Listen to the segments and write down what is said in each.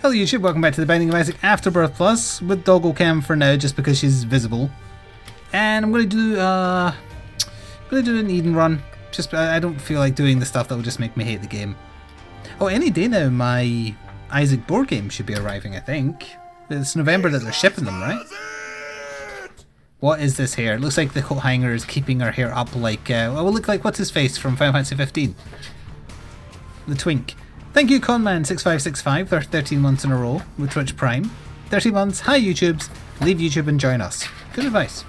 Hello YouTube, welcome back to the Binding of Isaac Afterbirth Plus with Doggo Cam for now, just because she's visible. And I'm going to do an Eden run. Just I don't feel like doing the stuff that will just make me hate the game. Oh, any day now my Isaac board game should be arriving, I think. It's November that they're shipping them, right? What is this hair? It looks like the coat hanger is keeping her hair up like, it will look like what's his face from Final Fantasy 15. The twink. Thank you Conman6565 for 13 months in a row with Twitch Prime. 13 months, hi YouTubes, leave YouTube and join us. Good advice.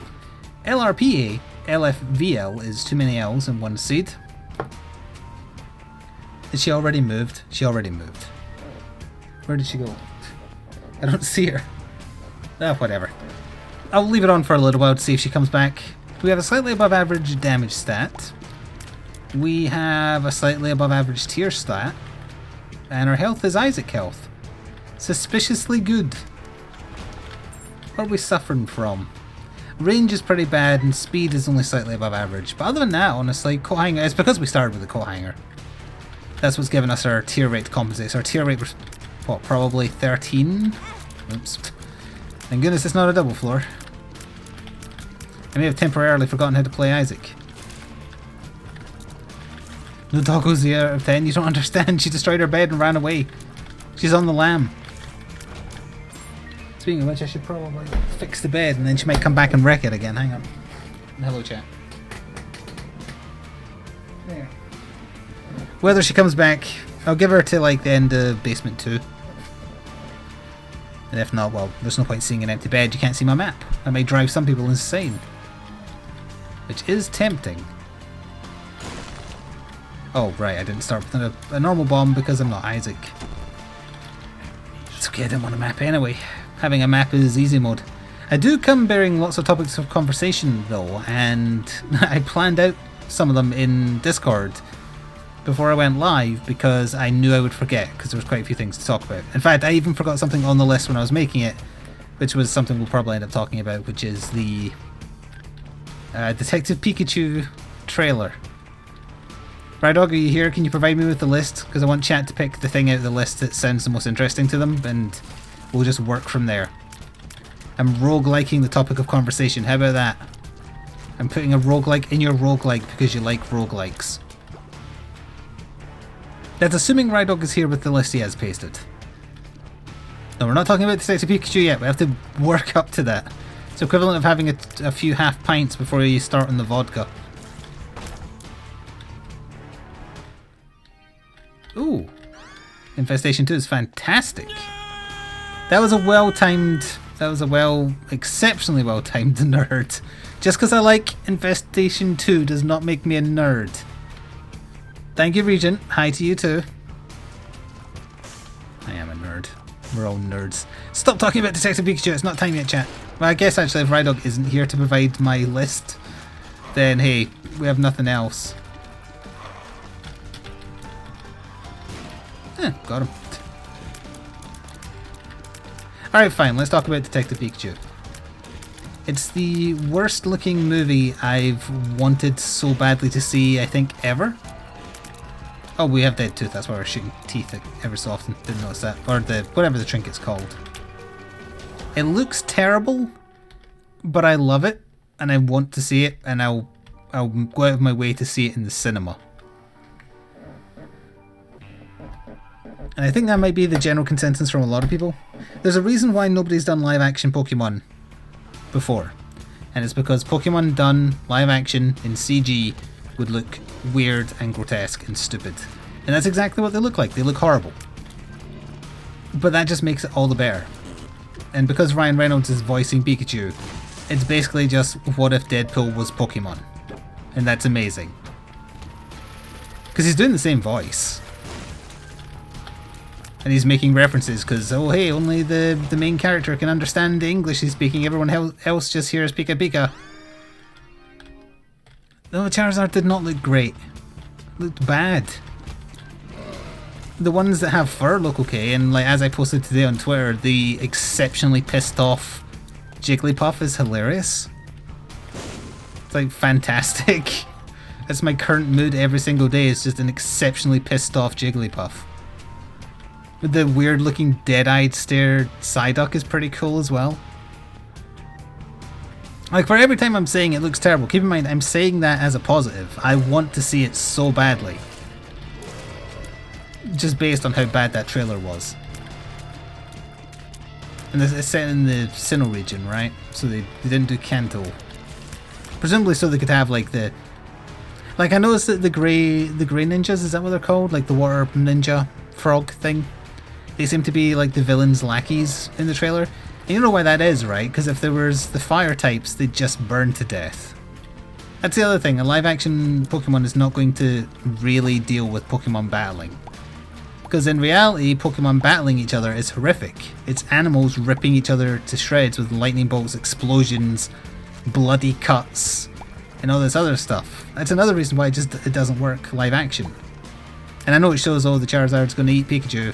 LRPA, LFVL is too many L's in one seed. Is she already moved? She already moved. Where did she go? I don't see her. Ah, whatever. I'll leave it on for a little while to see if she comes back. We have a slightly above average damage stat. We have a slightly above average tier stat. And our health is Isaac health. Suspiciously good. What are we suffering from? Range is pretty bad and speed is only slightly above average. But other than that, honestly, coat hanger, it's because we started with the coat hanger. That's what's given us our tier rate to compensate. So our tier rate was, what, probably 13? Oops. Thank goodness it's not a double floor. I may have temporarily forgotten how to play Isaac. No Doggo's the out of 10, you don't understand. She destroyed her bed and ran away. She's on the lamb. Speaking of which, I should probably fix the bed and then she might come back and wreck it again. Hang on. Hello, chat. There. Whether she comes back, I'll give her to like the end of basement 2. And if not, well, there's no point seeing an empty bed. You can't see my map. That may drive some people insane. Which is tempting. Oh, right, I didn't start with a normal bomb because I'm not Isaac. It's okay, I didn't want a map anyway. Having a map is easy mode. I do come bearing lots of topics of conversation though, and I planned out some of them in Discord before I went live because I knew I would forget because there was quite a few things to talk about. In fact, I even forgot something on the list when I was making it, which was something we'll probably end up talking about, which is the Detective Pikachu trailer. Right, Dog, are you here? Can you provide me with the list? Because I want chat to pick the thing out of the list that sounds the most interesting to them, and we'll just work from there. I'm rogueliking the topic of conversation. How about that? I'm putting a roguelike in your roguelike because you like roguelikes. That's assuming Rydog is here with the list he has pasted. No, we're not talking about Detective Pikachu yet. We have to work up to that. It's equivalent of having a few half pints before you start on the vodka. Ooh, Infestation 2 is fantastic. That was a exceptionally well-timed nerd. Just because I like Infestation 2 does not make me a nerd. Thank you, Regent. Hi to you too. I am a nerd. We're all nerds. Stop talking about Detective Pikachu, it's not time yet, chat. Well, I guess actually if Rydog isn't here to provide my list, then hey, we have nothing else. Got him. Alright, fine, let's talk about Detective Pikachu. It's the worst looking movie I've wanted so badly to see, I think, ever. Oh, we have Dead Tooth, that's why we're shooting teeth ever so often. Didn't notice that. Or the whatever the trinket's called. It looks terrible, but I love it, and I want to see it, and I'll go out of my way to see it in the cinema. And I think that might be the general consensus from a lot of people. There's a reason why nobody's done live action Pokemon before. And it's because Pokemon done live action in CG would look weird and grotesque and stupid. And that's exactly what they look like. They look horrible. But that just makes it all the better. And because Ryan Reynolds is voicing Pikachu, it's basically just what if Deadpool was Pokemon. And that's amazing. Because he's doing the same voice. And he's making references because, oh hey, only the main character can understand the English he's speaking, everyone else just hears Pika Pika. No, Charizard did not look great. It looked bad. The ones that have fur look okay, and like as I posted today on Twitter, the exceptionally pissed off Jigglypuff is hilarious. It's like fantastic. That's my current mood every single day, it's just an exceptionally pissed off Jigglypuff. The weird looking dead-eyed stare Psyduck is pretty cool as well. Like, for every time I'm saying it looks terrible, keep in mind I'm saying that as a positive. I want to see it so badly. Just based on how bad that trailer was. And it's set in the Sinnoh region, right? So they didn't do Kanto. Presumably so they could have like the... Like, I noticed that the grey ninjas, is that what they're called? Like the water ninja frog thing? They seem to be like the villain's lackeys in the trailer. And you know why that is, right? Because if there was the fire types, they'd just burn to death. That's the other thing, a live action Pokemon is not going to really deal with Pokemon battling. Because in reality, Pokemon battling each other is horrific. It's animals ripping each other to shreds with lightning bolts, explosions, bloody cuts, and all this other stuff. That's another reason why it doesn't work live action. And I know it shows, oh, the Charizard's going to eat Pikachu.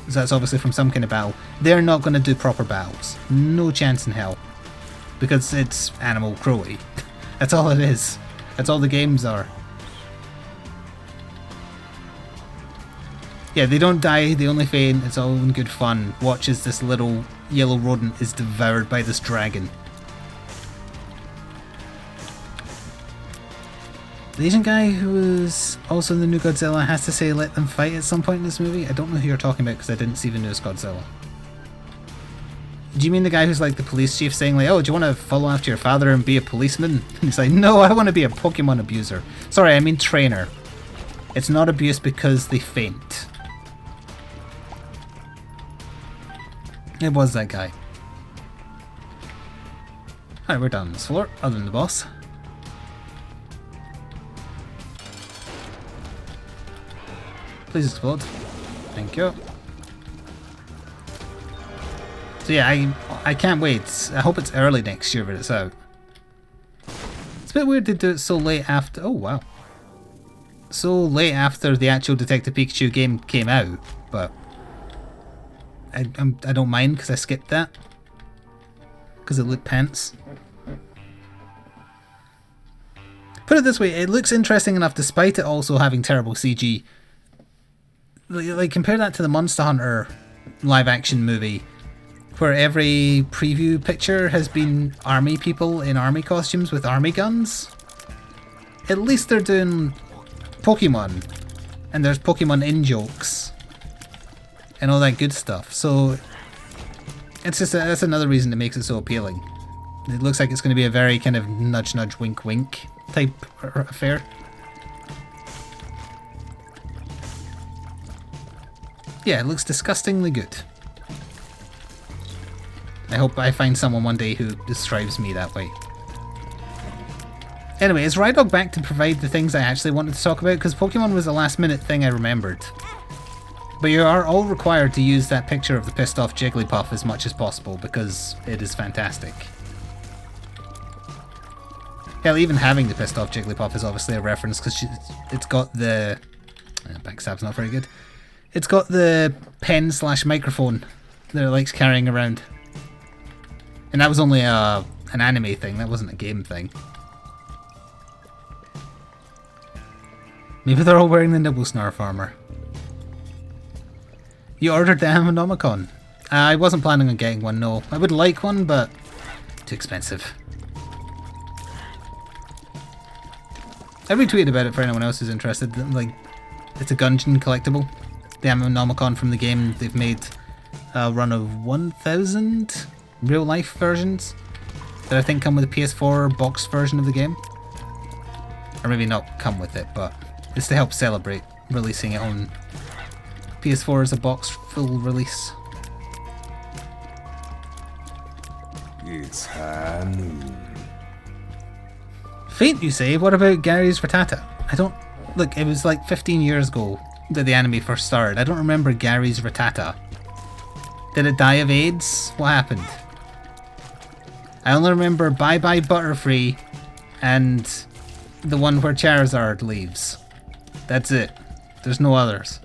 So that's obviously from some kind of battle. They're not going to do proper battles. No chance in hell. Because it's animal cruelty. That's all it is. That's all the games are. Yeah, they don't die, they only faint, it's all in good fun. Watch as this little yellow rodent is devoured by this dragon. The Asian guy who was also in the new Godzilla has to say let them fight at some point in this movie? I don't know who you're talking about because I didn't see the newest Godzilla. Do you mean the guy who's like the police chief saying like, oh, do you want to follow after your father and be a policeman? And he's like, no, I want to be a Pokemon abuser. Sorry, I mean trainer. It's not abuse because they faint. It was that guy. Alright, we're down on this floor, other than the boss. Please explode. Thank you. So yeah, I can't wait. I hope it's early next year, but it's out. It's a bit weird to do it so late after... Oh, wow. So late after the actual Detective Pikachu game came out, but... I don't mind because I skipped that. Because it looked pants. Put it this way, it looks interesting enough despite it also having terrible CG. Like compare that to the Monster Hunter live action movie, where every preview picture has been army people in army costumes with army guns. At least they're doing Pokemon, and there's Pokemon in-jokes, and all that good stuff. So it's just that's another reason that makes it so appealing. It looks like it's going to be a very kind of nudge nudge wink wink type affair. Yeah, it looks disgustingly good. I hope I find someone one day who describes me that way. Anyway, is Rydog back to provide the things I actually wanted to talk about? Because Pokemon was a last minute thing I remembered. But you are all required to use that picture of the pissed off Jigglypuff as much as possible because it is fantastic. Hell, even having the pissed off Jigglypuff is obviously a reference because it's got the... backstab's not very good. It's got the pen / microphone that it likes carrying around. And that was only an anime thing, that wasn't a game thing. Maybe they're all wearing the Nibblesnarf armor. You ordered the Ammonomicon. I wasn't planning on getting one, no. I would like one, but too expensive. I retweeted about it for anyone else who's interested. Like, it's a Gungeon collectible. The Ammonomicon from the game. They've made a run of 1,000 real-life versions that I think come with a PS4 box version of the game. Or maybe not come with it, but it's to help celebrate releasing it on PS4 as a box full release. It's high noon. Faint, you say? What about Gary's Rattata? I don't... Look, it was like 15 years ago that the anime first started. I don't remember Gary's Rattata. Did it die of AIDS? What happened? I only remember Bye Bye Butterfree and the one where Charizard leaves. That's it. There's no others.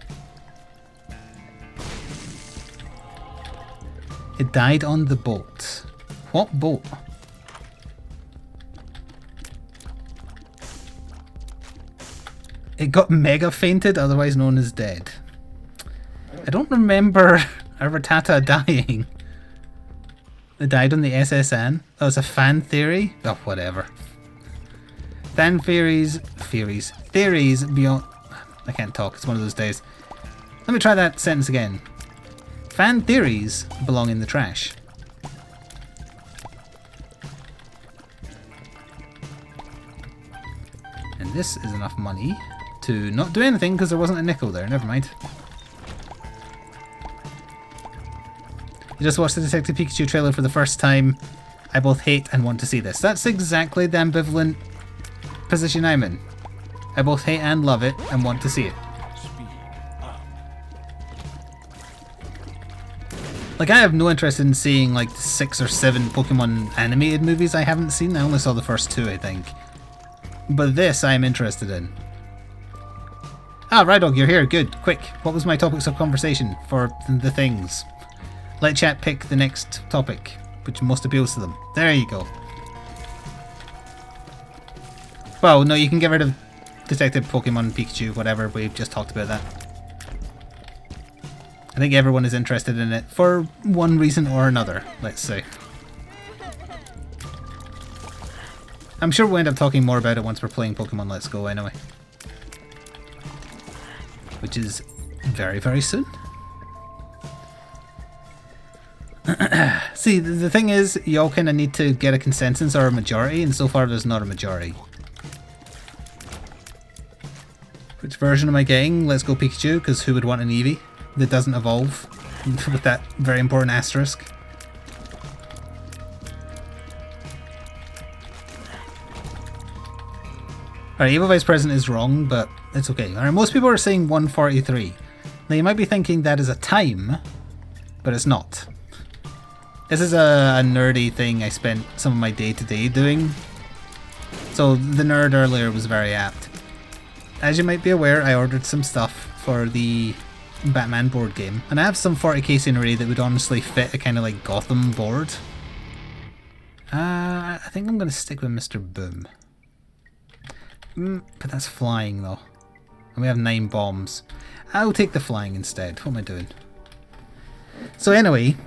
It died on the boat. What boat? It got mega fainted, otherwise known as dead. I don't remember Rattata dying. It died on the SSN. Oh, it's a fan theory? Oh, whatever. Fan theories beyond... I can't talk, it's one of those days. Let me try that sentence again. Fan theories belong in the trash. And this is enough money to not do anything because there wasn't a nickel there. Never mind. You just watched the Detective Pikachu trailer for the first time. I both hate and want to see this. That's exactly the ambivalent position I'm in. I both hate and love it and want to see it. Like, I have no interest in seeing like 6 or 7 Pokemon animated movies I haven't seen. I only saw the first 2, I think. But this I'm interested in. Ah, Rydog, you're here. Good. Quick. What was my topics of conversation for the things? Let chat pick the next topic, which most appeals to them. There you go. Well, no, you can get rid of Detective Pokemon Pikachu, whatever. We've just talked about that. I think everyone is interested in it for one reason or another, let's say. I'm sure we'll end up talking more about it once we're playing Pokemon Let's Go anyway. Which is very, very soon. See, the thing is, y'all kind of need to get a consensus or a majority, and so far there's not a majority. Which version am I getting? Let's Go Pikachu, because who would want an Eevee that doesn't evolve with that very important asterisk? Alright, Evil Vice President is wrong, but it's okay. Alright, most people are saying 143. Now you might be thinking that is a time, but it's not. This is a nerdy thing I spent some of my day-to-day doing. So the nerd earlier was very apt. As you might be aware, I ordered some stuff for the Batman board game, and I have some 40k scenery that would honestly fit a kind of like Gotham board. I think I'm going to stick with Mr. Boom. But that's flying though. And we have 9 bombs. I'll take the flying instead. What am I doing? So anyway,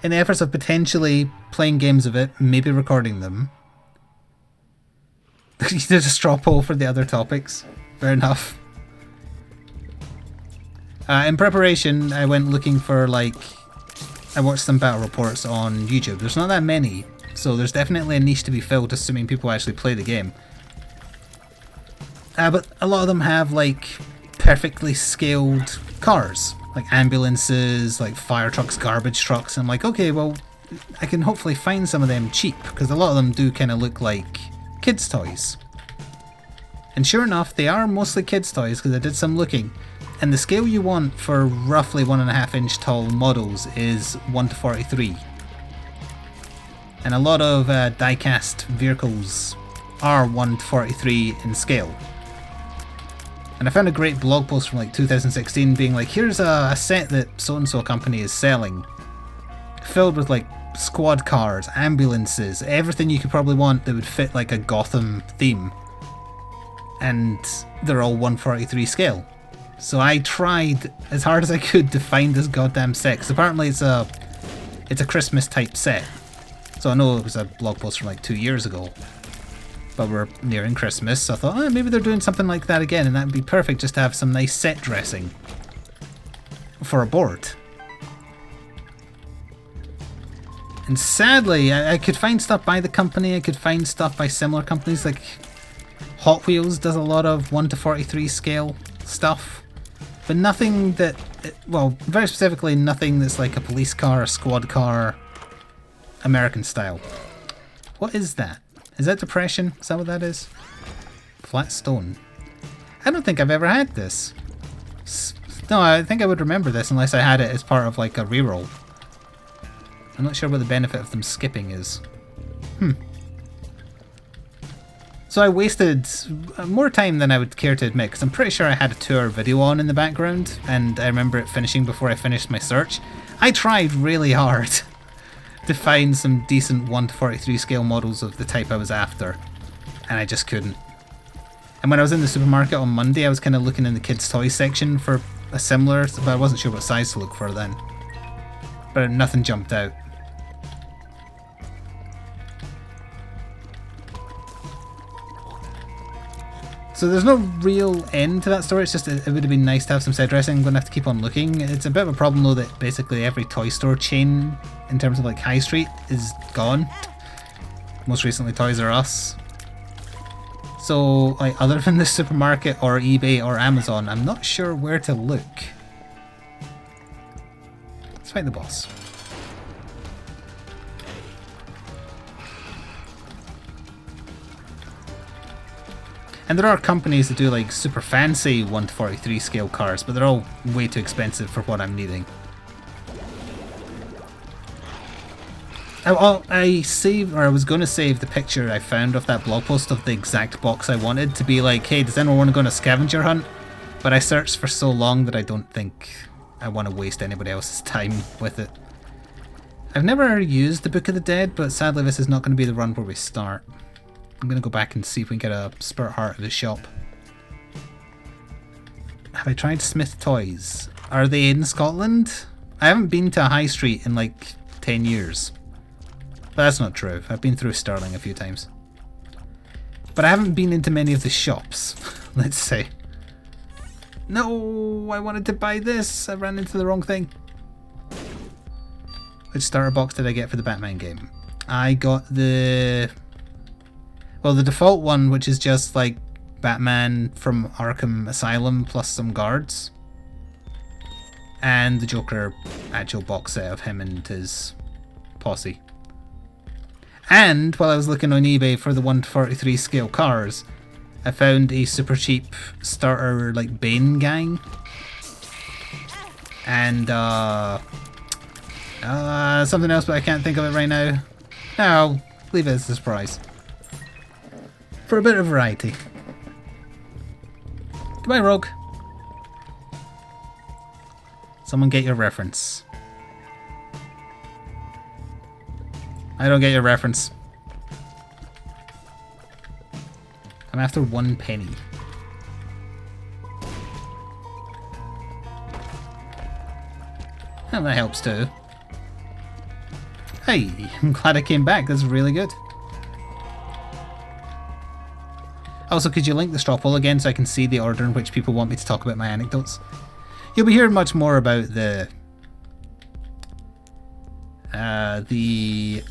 in the efforts of potentially playing games of it, maybe recording them. There's a straw poll for the other topics. Fair enough. In preparation, I went looking for I watched some battle reports on YouTube. There's not that many, so there's definitely a niche to be filled, assuming people actually play the game. But a lot of them have perfectly scaled cars, like ambulances, like fire trucks, garbage trucks. I'm like, okay, well, I can hopefully find some of them cheap, because a lot of them do kind of look like kids' toys. And sure enough, they are mostly kids' toys, because I did some looking. And the scale you want for roughly 1.5 inch tall models is 1:43. And a lot of die-cast vehicles are 1:43 in scale. And I found a great blog post from 2016 being like, here's a set that so-and-so company is selling, filled with squad cars, ambulances, everything you could probably want that would fit a Gotham theme. And they're all 1:43 scale. So I tried as hard as I could to find this goddamn set, because apparently it's a Christmas type set. So I know it was a blog post from 2 years ago. But we're nearing Christmas, so I thought, oh, maybe they're doing something like that again, and that'd be perfect just to have some nice set dressing for a board. And sadly, I could find stuff by the company, I could find stuff by similar companies, like Hot Wheels does a lot of 1:43 scale stuff, but nothing that, well, very specifically nothing that's like a police car, a squad car, American style. What is that? Is that depression? Is that what that is? Flat stone. I don't think I've ever had this. No, I think I would remember this unless I had it as part of a reroll. I'm not sure what the benefit of them skipping is. So I wasted more time than I would care to admit, because I'm pretty sure I had a 2-hour video on in the background, and I remember it finishing before I finished my search. I tried really hard to find some decent 1:43 scale models of the type I was after, and I just couldn't. And when I was in the supermarket on Monday, I was kind of looking in the kids' toys section for a similar, but I wasn't sure what size to look for then. But nothing jumped out. So there's no real end to that story, it's just it would have been nice to have some set dressing. I'm going to have to keep on looking. It's a bit of a problem though that basically every toy store chain in terms of like High Street is gone. Most recently Toys R Us. So like other than the supermarket or eBay or Amazon, I'm not sure where to look. Let's fight the boss. And there are companies that do like super fancy 1:43 scale cars, but they're all way too expensive for what I'm needing. I saved, or I was going to save the picture I found of that blog post of the exact box I wanted to be like, hey, does anyone want to go on a scavenger hunt? But I searched for so long that I don't think I want to waste anybody else's time with it. I've never used the Book of the Dead, but sadly this is not going to be the run where we start. I'm going to go back and see if we can get a Spirit Heart of the shop. Have I tried Smith Toys? Are they in Scotland? I haven't been to a high street in like 10 years. But that's not true. I've been through Stirling a few times. But I haven't been into many of the shops, let's say. No, I wanted to buy this. I ran into the wrong thing. Which starter box did I get for the Batman game? I got the... well, the default one, which is just like Batman from Arkham Asylum plus some guards. And the Joker actual box set of him and his posse. And while I was looking on eBay for the 1:43 scale cars, I found a super cheap starter like Bane gang. And something else, but I can't think of it right now. No, I'll leave it as a surprise. For a bit of variety. Goodbye, Rogue. Someone get your reference. I don't get your reference. I'm after 1 penny. And that helps too. Hey, I'm glad I came back. That's really good. Also, could you link the straw poll again so I can see the order in which people want me to talk about my anecdotes? You'll be hearing much more about the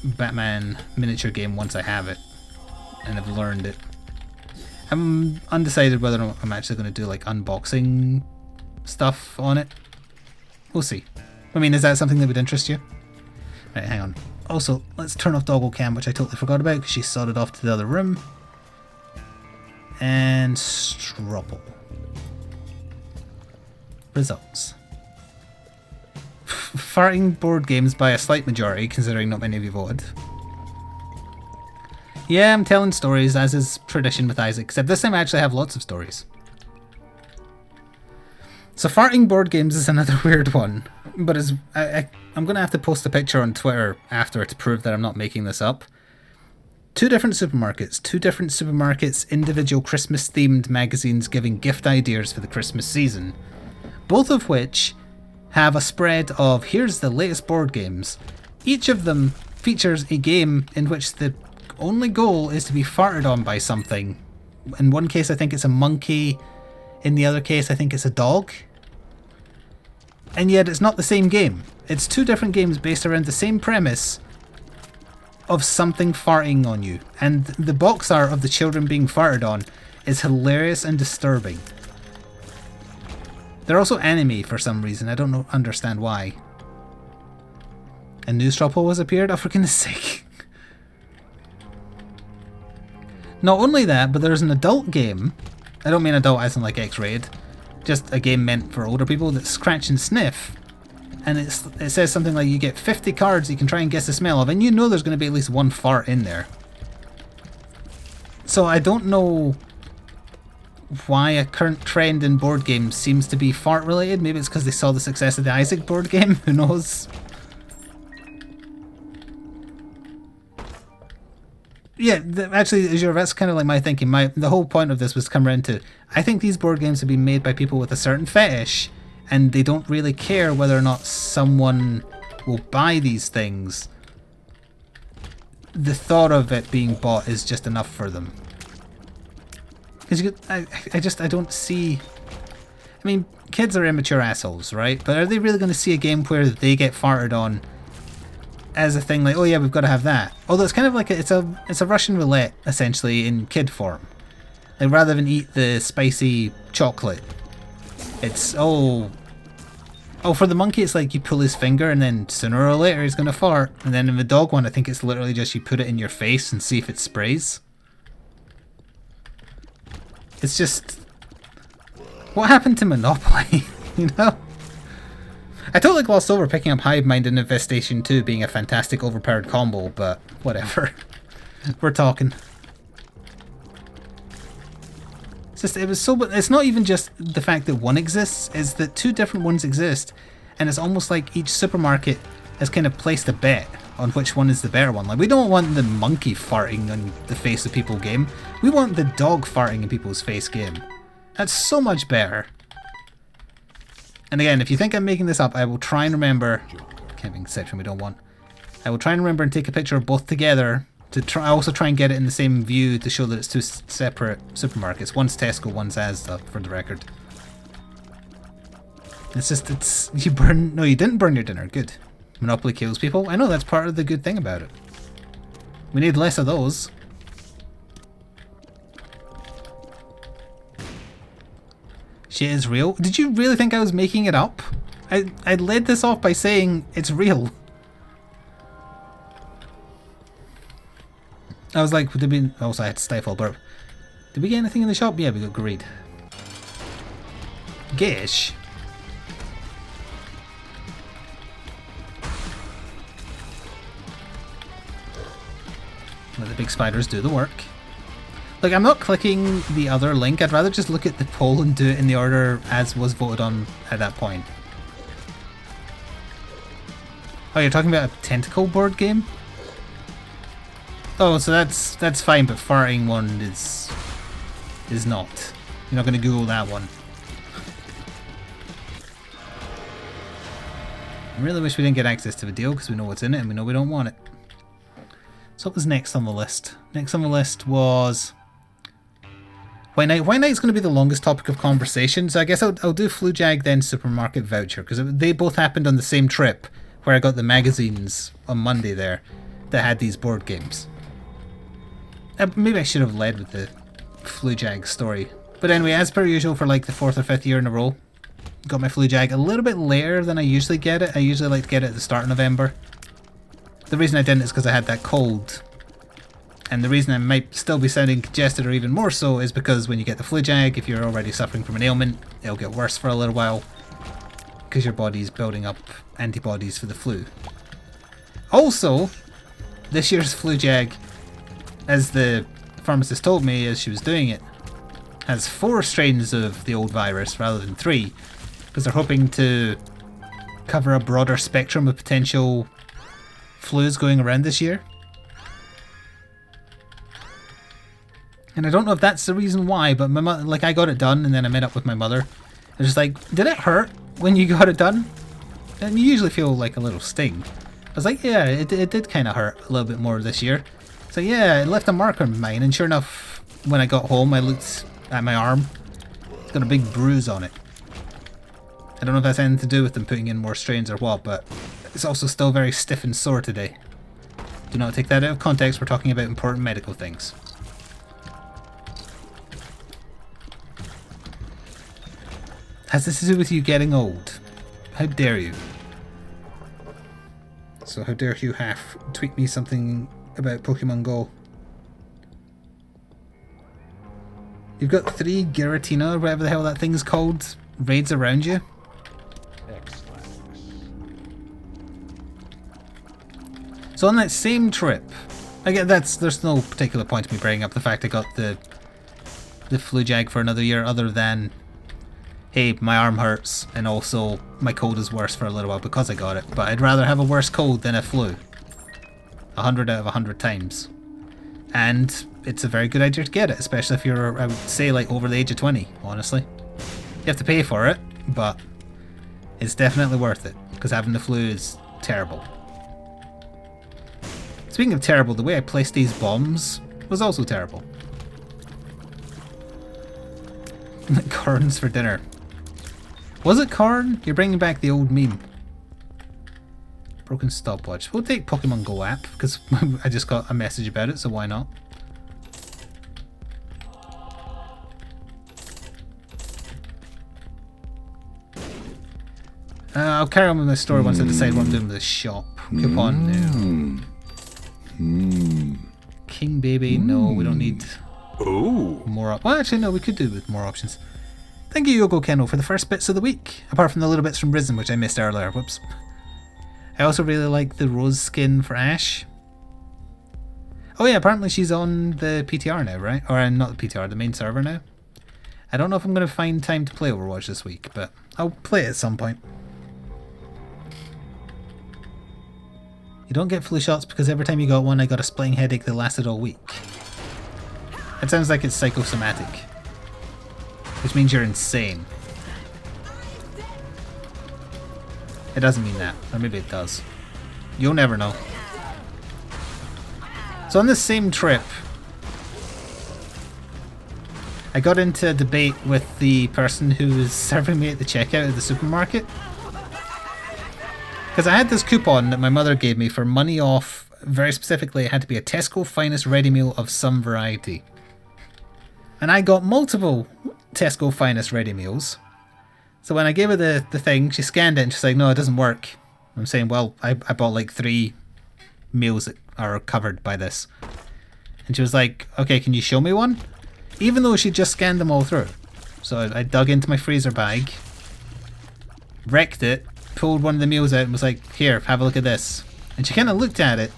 Batman miniature game once I have it and I've learned it. I'm undecided whether I'm actually going to do like unboxing stuff on it. We'll see. I mean, is that something that would interest you? Right, hang on. Also, let's turn off Doggle Cam, which I totally forgot about because she sodded off to the other room. And Stropple. Results. Farting board games by a slight majority, considering not many of you voted. Yeah, I'm telling stories, as is tradition with Isaac, except this time I actually have lots of stories. So farting board games is another weird one, but I'm going to have to post a picture on Twitter after to prove that I'm not making this up. Two different supermarkets, individual Christmas-themed magazines giving gift ideas for the Christmas season, both of which have a spread of here's the latest board games. Each of them features a game in which the only goal is to be farted on by something. In one case I think it's a monkey, in the other case I think it's a dog. And yet it's not the same game. It's two different games based around the same premise of something farting on you. And the box art of the children being farted on is hilarious and disturbing. They're also anime for some reason. I don't understand why. A new straw poll has appeared? Oh, for goodness sake. Not only that, but there's an adult game. I don't mean adult as in like X-rated. Just a game meant for older people that's Scratch and Sniff. And it says something like you get 50 cards you can try and guess the smell of, and you know there's going to be at least one fart in there. So I don't know why a current trend in board games seems to be fart related. Maybe it's because they saw the success of the Isaac board game. Who knows? Yeah, actually, Azure, that's kind of like my thinking. The whole point of this was come around to, I think these board games have been made by people with a certain fetish, and they don't really care whether or not someone will buy these things. The thought of it being bought is just enough for them. Because I don't see... I mean, kids are immature assholes, right? But are they really going to see a game where they get farted on as a thing like, oh yeah, we've got to have that? Although it's kind of like it's a Russian roulette, essentially, in kid form. Like, rather than eat the spicy chocolate, it's, oh, for the monkey, it's like you pull his finger and then sooner or later he's going to fart. And then in the dog one, I think it's literally just you put it in your face and see if it sprays. It's just... What happened to Monopoly? You know? I totally glossed over picking up Hive Mind and Infestation 2 being a fantastic overpowered combo, but whatever. We're talking. It's not even just the fact that one exists, it's that two different ones exist, and it's almost like each supermarket has kind of placed a bet on which one is the better one. Like, we don't want the monkey farting on the face of people game, we want the dog farting in people's face game. That's so much better. And again, if you think I'm making this up, I will try and remember... Camping section we don't want. I will try and remember and take a picture of both together to also try and get it in the same view to show that it's two separate supermarkets. One's Tesco, one's Asda, for the record. You didn't burn your dinner. Good. Monopoly kills people. I know, that's part of the good thing about it. We need less of those. Shit is real. Did you really think I was making it up? I led this off by saying it's real. I was like, did we... Also, I had to stifle burp. Did we get anything in the shop? Yeah, we got greed. Gish. Let the big spiders do the work. Like, I'm not clicking the other link. I'd rather just look at the poll and do it in the order as was voted on at that point. Oh, you're talking about a tentacle board game? Oh, so that's fine, but farting one is not. You're not going to Google that one. I really wish we didn't get access to the deal because we know what's in it and we know we don't want it. So what was next on the list? Next on the list was White Knight. White Knight's going to be the longest topic of conversation, so I guess I'll do Flu Jag then Supermarket Voucher, because they both happened on the same trip where I got the magazines on Monday there that had these board games. Maybe I should have led with the Flu Jag story. But anyway, as per usual for like the 4th or 5th year in a row, got my Flu Jag a little bit later than I usually get it. I usually like to get it at the start of November. The reason I didn't is because I had that cold. And the reason I might still be sounding congested or even more so is because when you get the Flu Jag, if you're already suffering from an ailment, it'll get worse for a little while because your body's building up antibodies for the flu. Also, this year's Flu Jag, as the pharmacist told me as she was doing it, has 4 strains of the old virus rather than 3, because they're hoping to cover a broader spectrum of potential flus going around this year. And I don't know if that's the reason why, but my like, I got it done and then I met up with my mother. I was just like, did it hurt when you got it done? And you usually feel like a little sting. I was like, yeah, it did kind of hurt a little bit more this year. So yeah, it left a mark on mine, and sure enough, when I got home, I looked at my arm. It's got a big bruise on it. I don't know if that's anything to do with them putting in more strains or what, but it's also still very stiff and sore today. Do not take that out of context, we're talking about important medical things. Has this to do with you getting old? How dare you? So how dare you half tweet me something about Pokemon Go? You've got 3 Giratina, or whatever the hell that thing's called, raids around you? So on that same trip, again, there's no particular point to me bringing up the fact I got the Flu Jag for another year other than, hey, my arm hurts and also my cold is worse for a little while because I got it, but I'd rather have a worse cold than a flu. 100 out of 100 times. And it's a very good idea to get it, especially if you're, I would say, like over the age of 20, honestly. You have to pay for it, but It's definitely worth it, because having the flu is terrible. Speaking of terrible, the way I placed these bombs was also terrible. Corns for dinner. Was it corn? You're bringing back the old meme. Broken stopwatch. We'll take Pokemon Go app, because I just got a message about it, so why not? I'll carry on with my story once I decide what I'm doing with the shop. Coupon, no. King Baby, no, we don't need more well, actually, no, we could do with more options. Thank you, Yogo Keno, for the first bits of the week, apart from the little bits from Risen, which I missed earlier. Whoops. I also really like the rose skin for Ash. Oh yeah, apparently she's on the PTR now, right? Or not the PTR, the main server now. I don't know if I'm going to find time to play Overwatch this week, but I'll play it at some point. You don't get flu shots because every time you got one I got a splitting headache that lasted all week. That sounds like it's psychosomatic. Which means you're insane. It doesn't mean that, or maybe it does. You'll never know. So on this same trip, I got into a debate with the person who was serving me at the checkout at the supermarket. Because I had this coupon that my mother gave me for money off, very specifically it had to be a Tesco Finest ready meal of some variety. And I got multiple Tesco Finest ready meals. So when I gave her the thing, she scanned it and she's like, no, it doesn't work. I'm saying, well, I bought like 3 meals that are covered by this. And she was like, okay, can you show me one? Even though she just scanned them all through. So I dug into my freezer bag, wrecked it, pulled one of the meals out and was like, here, have a look at this. And she kind of looked at it.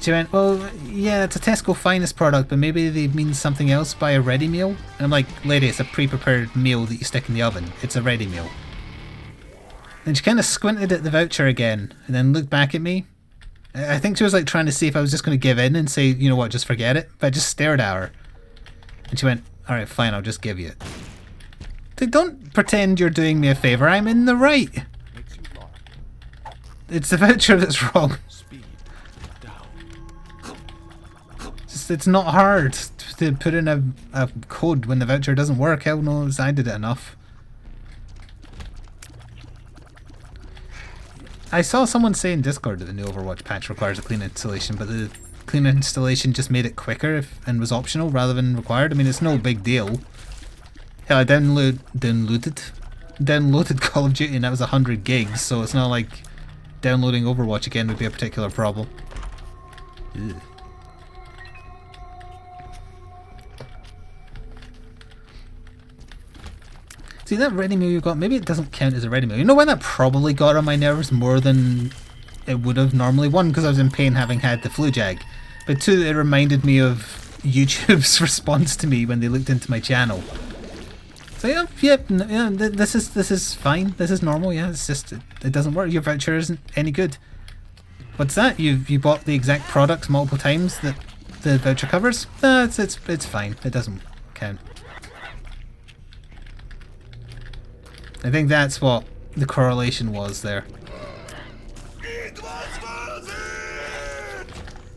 She went, well, yeah, it's a Tesco Finest product, but maybe they mean something else by a ready meal. And I'm like, lady, it's a pre-prepared meal that you stick in the oven. It's a ready meal. And she kind of squinted at the voucher again and then looked back at me. I think she was like trying to see if I was just going to give in and say, you know what, just forget it. But I just stared at her. And she went, alright, fine, I'll just give you it. Like, don't pretend you're doing me a favour, I'm in the right. It's the voucher that's wrong. It's not hard to put in a code when the voucher doesn't work. Hell knows I did it enough. I saw someone say in Discord that the new Overwatch patch requires a clean installation, but the clean installation just made it quicker and was optional rather than required. I mean, it's no big deal. Hell, I downloaded Call of Duty and that was 100 gigs, so it's not like downloading Overwatch again would be a particular problem. Ew. See, that ready meal you got, maybe it doesn't count as a ready meal. You know when that probably got on my nerves more than it would have normally? One, because I was in pain having had the flu jag. But two, it reminded me of YouTube's response to me when they looked into my channel. So yeah, this is fine. This is normal, yeah, it's just, it doesn't work. Your voucher isn't any good. What's that? You bought the exact products multiple times that the voucher covers? No, it's fine. It doesn't count. I think that's what the correlation was there.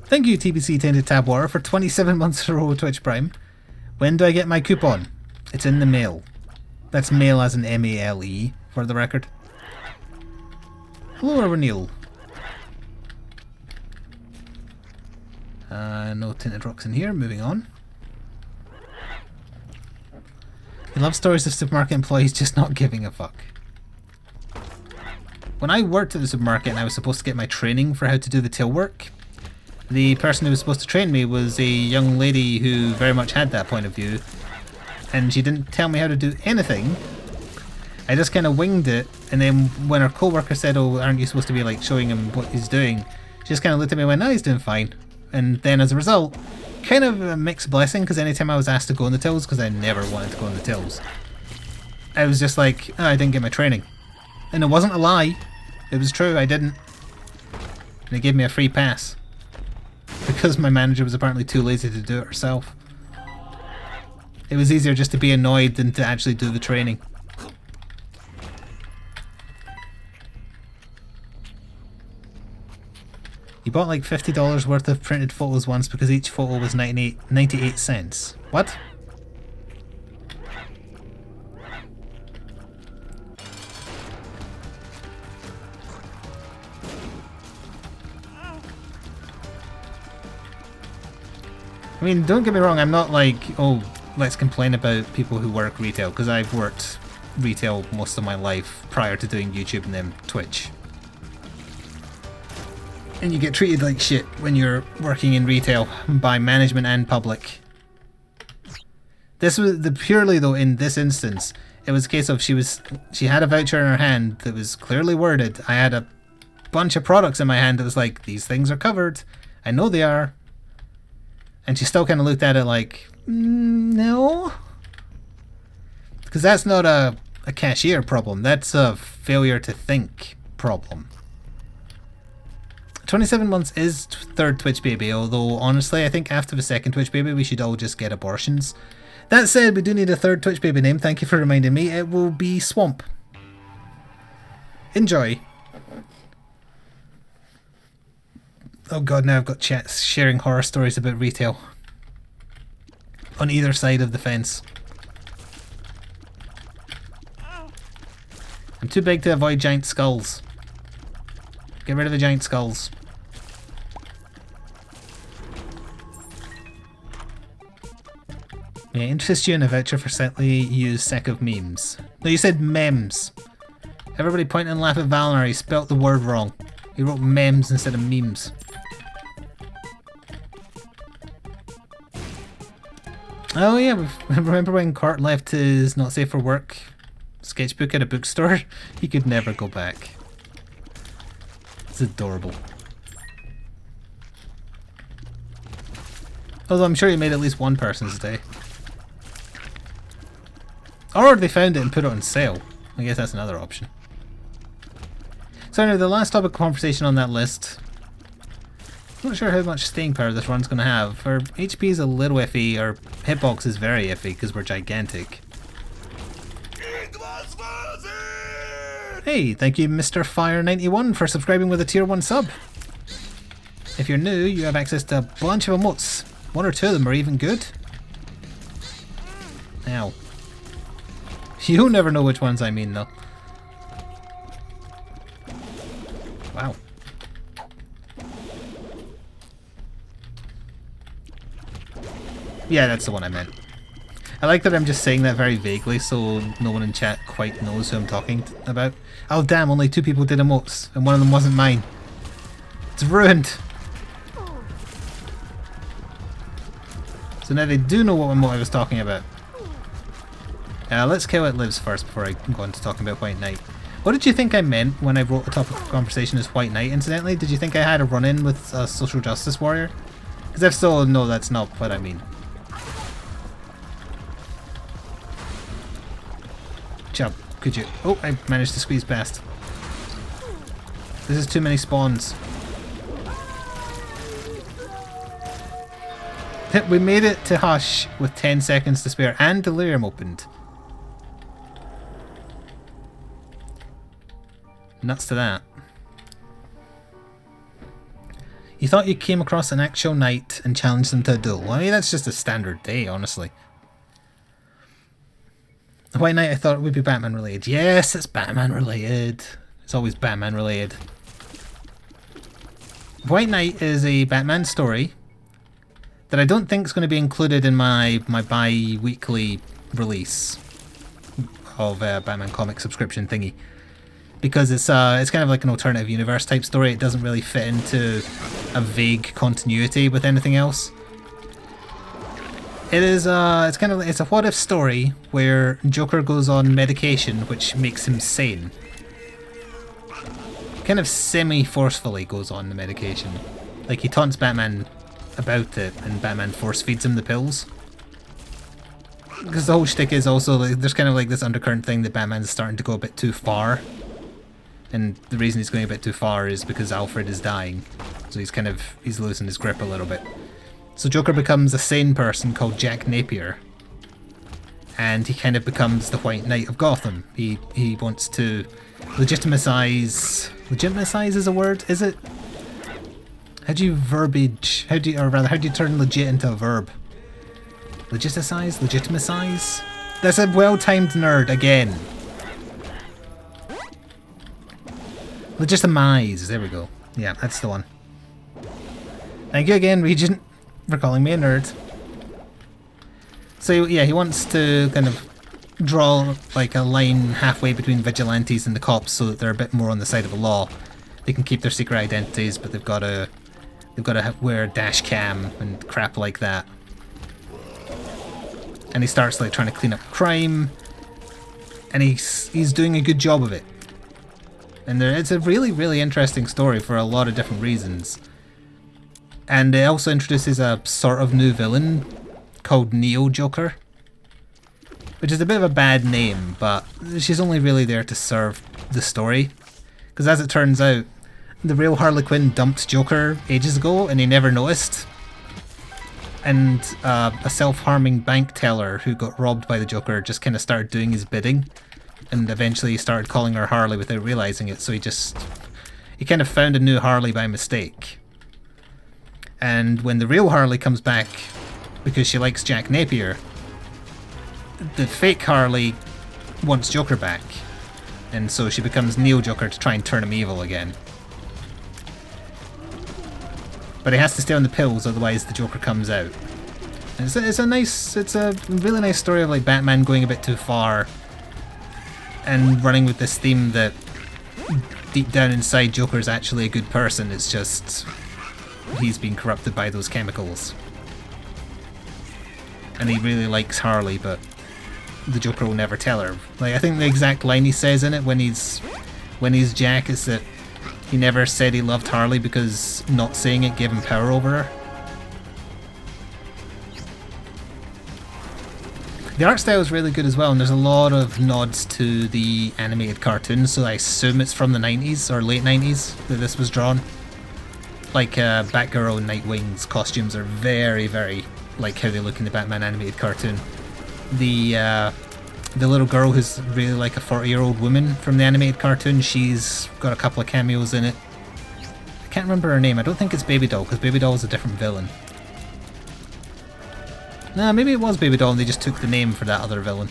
Thank you, TBC Tainted Tap Water, for 27 months in a row with Twitch Prime. When do I get my coupon? It's in the mail. That's mail as in M-A-L-E, for the record. Hello, Renil. No tinted rocks in here, moving on. He loves stories of supermarket employees just not giving a fuck. When I worked at the supermarket and I was supposed to get my training for how to do the till work, the person who was supposed to train me was a young lady who very much had that point of view, and she didn't tell me how to do anything. I just kind of winged it, and then when our co-worker said, oh, aren't you supposed to be like showing him what he's doing, she just kind of looked at me and went, no, he's doing fine. And then as a result, kind of a mixed blessing, because anytime I was asked to go in the tills, because I never wanted to go in the tills, I was just like, oh, I didn't get my training. And it wasn't a lie, it was true, I didn't. And they gave me a free pass. Because my manager was apparently too lazy to do it herself. It was easier just to be annoyed than to actually do the training. You bought like $50 worth of printed photos once because each photo was 98 cents. What? I mean, don't get me wrong, I'm not like, oh, let's complain about people who work retail, because I've worked retail most of my life prior to doing YouTube and then Twitch. And you get treated like shit when you're working in retail by management and public. This was purely though, in this instance, it was a case of she had a voucher in her hand that was clearly worded. I had a bunch of products in my hand that was like, these things are covered. I know they are. And she still kind of looked at it like, no. Because that's not a cashier problem. That's a failure to think problem. 27 months is third Twitch baby, although honestly I think after the second Twitch baby we should all just get abortions. That said, we do need a third Twitch baby name. Thank you for reminding me. It will be Swamp. Enjoy. Oh god, now I've got chats sharing horror stories about retail. On either side of the fence. I'm too big to avoid giant skulls. Get rid of the giant skulls. Yeah, interest you in a voucher for slightly used sack of memes. No, you said memes. Everybody point and laugh at Valor, he spelt the word wrong. He wrote memes instead of memes. Oh yeah, remember when Cort left his not safe for work sketchbook at a bookstore? He could never go back. It's adorable. Although I'm sure he made at least one person's day. Or they found it and put it on sale. I guess that's another option. So anyway, the last topic of conversation on that list. Not sure how much staying power this run's going to have. Our HP is a little iffy, our hitbox is very iffy because we're gigantic. Hey, thank you Mr. Fire91 for subscribing with a tier 1 sub. If you're new, you have access to a bunch of emotes. One or two of them are even good. Ow. You'll never know which ones I mean though. Wow. Yeah, that's the one I meant. I like that I'm just saying that very vaguely so no one in chat quite knows who I'm talking about. Oh damn, only 2 people did emotes and one of them wasn't mine. It's ruined. So now they do know what emote I was talking about. Let's kill It Lives first before I go on to talking about White Knight. What did you think I meant when I wrote the topic of conversation as White Knight, incidentally? Did you think I had a run-in with a social justice warrior? Because if so, no, that's not what I mean. Chub, could you... Oh, I managed to squeeze past. This is too many spawns. We made it to Hush with 10 seconds to spare and Delirium opened. Nuts to that. You thought you came across an actual knight and challenged them to a duel. I mean, that's just a standard day, honestly. The White Knight, I thought it would be Batman related. Yes, it's Batman related. It's always Batman related. White Knight is a Batman story that I don't think is going to be included in my bi-weekly release of Batman comic subscription thingy. Because it's kind of like an alternative universe type story. It doesn't really fit into a vague continuity with anything else. It is it's a what if story where Joker goes on medication which makes him sane. Kind of semi-forcefully goes on the medication. Like he taunts Batman about it and Batman force feeds him the pills. Because the whole shtick is also like, there's kind of like this undercurrent thing that Batman's starting to go a bit too far. And the reason he's going a bit too far is because Alfred is dying. So he's losing his grip a little bit. So Joker becomes a sane person called Jack Napier. And he kind of becomes the White Knight of Gotham. He wants to legitimize is a word, is it? How do you verbage? How do you turn legit into a verb? Legitimize? Legitimize? That's a well-timed nerd again. Legitimize. There we go. Yeah, that's the one. Thank you again, Regent, for calling me a nerd. So yeah, he wants to kind of draw like a line halfway between vigilantes and the cops so that they're a bit more on the side of the law. They can keep their secret identities, but they've got to wear a dash cam and crap like that. And he starts like trying to clean up crime, and he's doing a good job of it. And it's a really, really interesting story for a lot of different reasons. And it also introduces a sort of new villain called Neo Joker, which is a bit of a bad name, but she's only really there to serve the story. Because as it turns out, the real Harley Quinn dumped Joker ages ago and he never noticed. And a self-harming bank teller who got robbed by the Joker just kind of started doing his bidding, and eventually he started calling her Harley without realizing it, so he kind of found a new Harley by mistake. And when the real Harley comes back, because she likes Jack Napier, the fake Harley wants Joker back, and so she becomes Neo Joker to try and turn him evil again. But he has to stay on the pills, otherwise the Joker comes out. And it's a really nice story of like Batman going a bit too far and running with this theme that deep down inside Joker is actually a good person. It's just he's been corrupted by those chemicals. And he really likes Harley, but the Joker will never tell her. Like, I think the exact line he says in it when he's Jack is that he never said he loved Harley because not saying it gave him power over her. The art style is really good as well, and there's a lot of nods to the animated cartoon, so I assume it's from the 90s or late 90s that this was drawn. Like Batgirl and Nightwing's costumes are very, very like how they look in the Batman animated cartoon. The little girl who's really like a 40-year-old woman from the animated cartoon, she's got a couple of cameos in it. I can't remember her name. I don't think it's Baby Doll, because Baby Doll is a different villain. Nah, maybe it was Baby Doll and they just took the name for that other villain.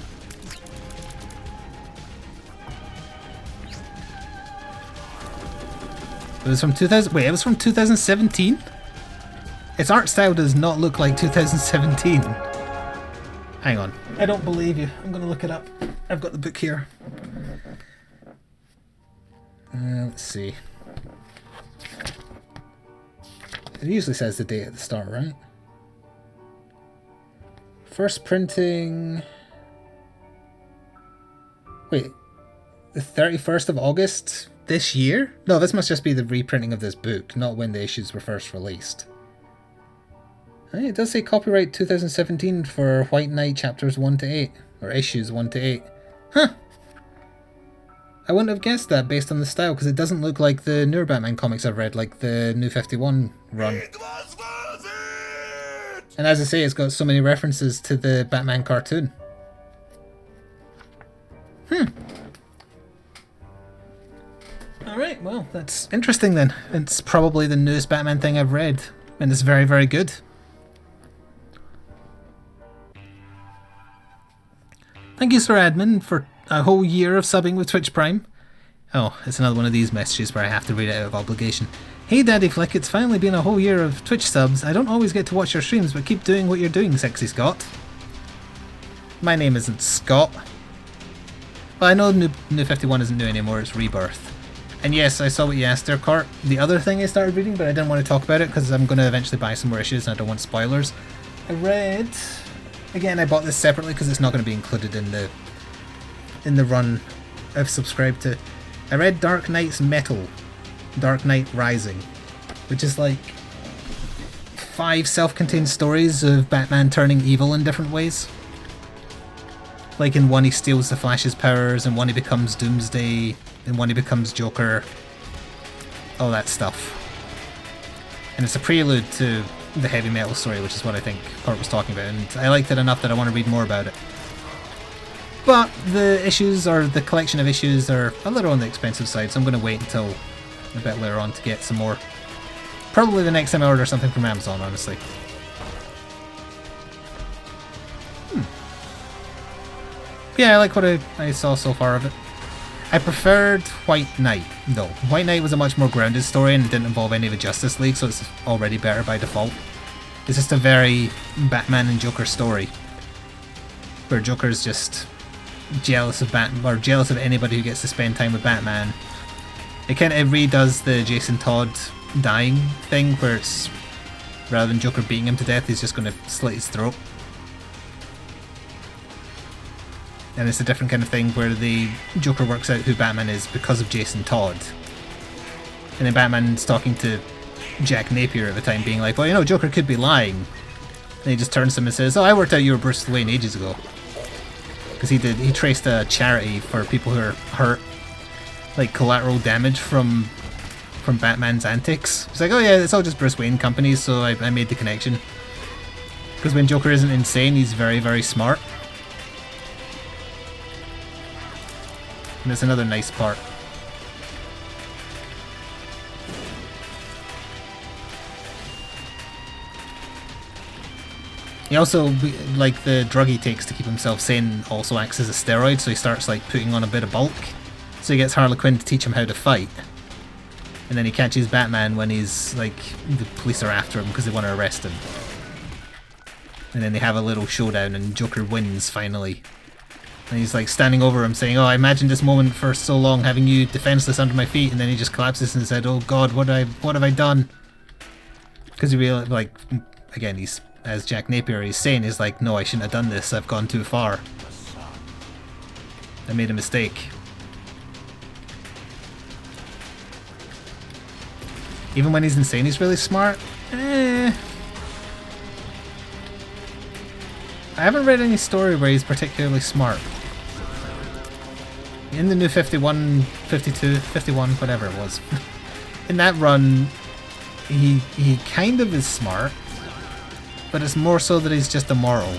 It was from 2000. Wait, it was from 2017? Its art style does not look like 2017. Hang on. I don't believe you. I'm going to look it up. I've got the book here. Let's see. It usually says the date at the start, right? First printing... Wait. The 31st of August this year? No, this must just be the reprinting of this book, not when the issues were first released. It does say copyright 2017 for White Knight chapters 1 to 8, or issues 1 to 8. Huh! I wouldn't have guessed that based on the style, because it doesn't look like the newer Batman comics I've read, like the New 51 run. It was worth it! And as I say, it's got so many references to the Batman cartoon. Alright, well, that's interesting then. It's probably the newest Batman thing I've read, and it's very, very good. Thank you, Sir Admin, for a whole year of subbing with Twitch Prime. Oh, it's another one of these messages where I have to read it out of obligation. Hey Daddy Flik, it's finally been a whole year of Twitch subs. I don't always get to watch your streams, but keep doing what you're doing, Sexy Scott. My name isn't Scott. Well, I know New 51 isn't new anymore, it's Rebirth. And yes, I saw what you asked there, Cart. The other thing I started reading, but I didn't want to talk about it because I'm going to eventually buy some more issues and I don't want spoilers. I read... Again, I bought this separately because it's not going to be included in the run I've subscribed to. I read Dark Knight's Metal, Dark Knight Rising, which is like 5 self-contained stories of Batman turning evil in different ways. Like in one he steals the Flash's powers, in one he becomes Doomsday, in one he becomes Joker, all that stuff. And it's a prelude to the heavy metal story, which is what I think Kurt was talking about, and I liked it enough that I want to read more about it. But the issues, or the collection of issues, are a little on the expensive side, so I'm going to wait until a bit later on to get some more Probably the next time I order something from Amazon, honestly. Yeah, I like what I saw so far of it. I preferred White Knight, though. White Knight was a much more grounded story and didn't involve any of the Justice League, so it's already better by default. It's just a very Batman and Joker story, where Joker's just jealous of Batman, or jealous of anybody who gets to spend time with Batman. It redoes the Jason Todd dying thing, where it's, rather than Joker beating him to death, he's just going to slit his throat. And it's a different kind of thing where the Joker works out who Batman is because of Jason Todd. And then Batman's talking to Jack Napier at the time, being like, well, you know, Joker could be lying. And he just turns to him and says, oh, I worked out you were Bruce Wayne ages ago. Because he traced a charity for people who are hurt, like collateral damage from Batman's antics. He's like, oh yeah, it's all just Bruce Wayne companies, so I made the connection. Because when Joker isn't insane, he's very, very smart. And it's another nice part. He also, like, the drug he takes to keep himself sane also acts as a steroid, so he starts, like, putting on a bit of bulk. So he gets Harley Quinn to teach him how to fight. And then he catches Batman when he's, like, the police are after him because they want to arrest him. And then they have a little showdown and Joker wins, finally. And he's like standing over him saying, oh, I imagined this moment for so long, having you defenseless under my feet, and then he just collapses and said, oh god, what have I done? Because he realized, like, again, he's, as Jack Napier is saying, he's like, no, I shouldn't have done this, I've gone too far. I made a mistake. Even when he's insane, he's really smart. I haven't read any story where he's particularly smart. In the new 51, 52, 51, whatever it was. In that run, he kind of is smart, but it's more so that he's just immoral.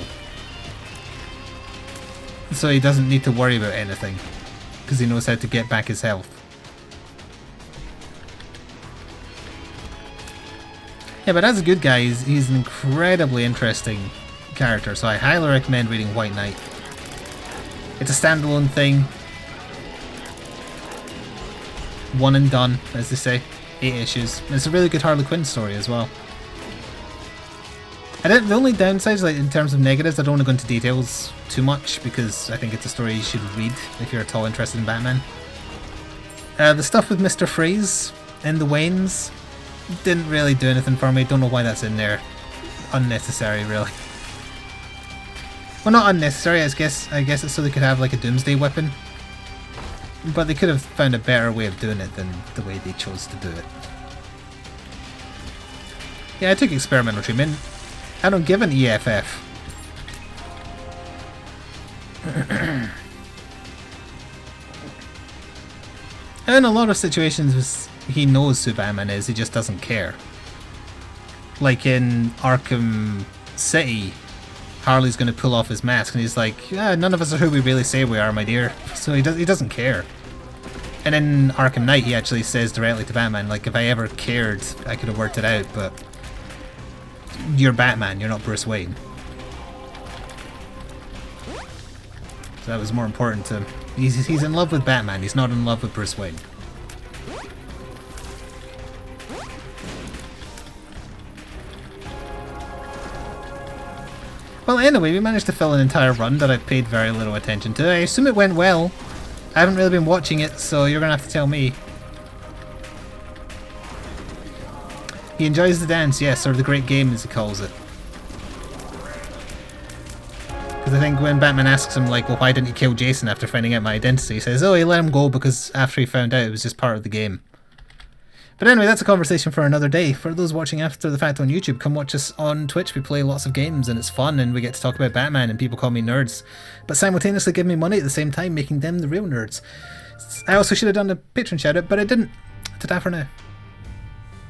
So he doesn't need to worry about anything, because he knows how to get back his health. Yeah, but as a good guy, he's an incredibly interesting character, so I highly recommend reading White Knight. It's a standalone thing. One and done, as they say. 8 issues. And it's a really good Harley Quinn story as well. The only downsides, like in terms of negatives, I don't want to go into details too much because I think it's a story you should read if you're at all interested in Batman. The stuff with Mr. Freeze and the Waynes didn't really do anything for me. Don't know why that's in there. Unnecessary, really. Well, not unnecessary. I guess it's so they could have like a Doomsday weapon. But they could have found a better way of doing it than the way they chose to do it. Yeah, I took experimental treatment. I don't give an EFF. In a lot of situations, he knows who Batman is, he just doesn't care. Like in Arkham City, Harley's going to pull off his mask and he's like, yeah, none of us are who we really say we are, my dear. So he doesn't care. And in Arkham Knight, he actually says directly to Batman, like, if I ever cared, I could have worked it out, but you're Batman, you're not Bruce Wayne. So that was more important to him. He's in love with Batman, he's not in love with Bruce Wayne. Well, anyway, we managed to fill an entire run that I've paid very little attention to. I assume it went well. I haven't really been watching it, so you're going to have to tell me. He enjoys the dance, yes, or the great game as he calls it. Because I think when Batman asks him, like, well, why didn't you kill Jason after finding out my identity? He says, oh, he let him go because after he found out it was just part of the game. But anyway, that's a conversation for another day. For those watching after the fact on YouTube, come watch us on Twitch. We play lots of games and it's fun and we get to talk about Batman and people call me nerds. But simultaneously give me money at the same time, making them the real nerds. I also should have done a Patreon shout out, but I didn't. Ta-ta for now.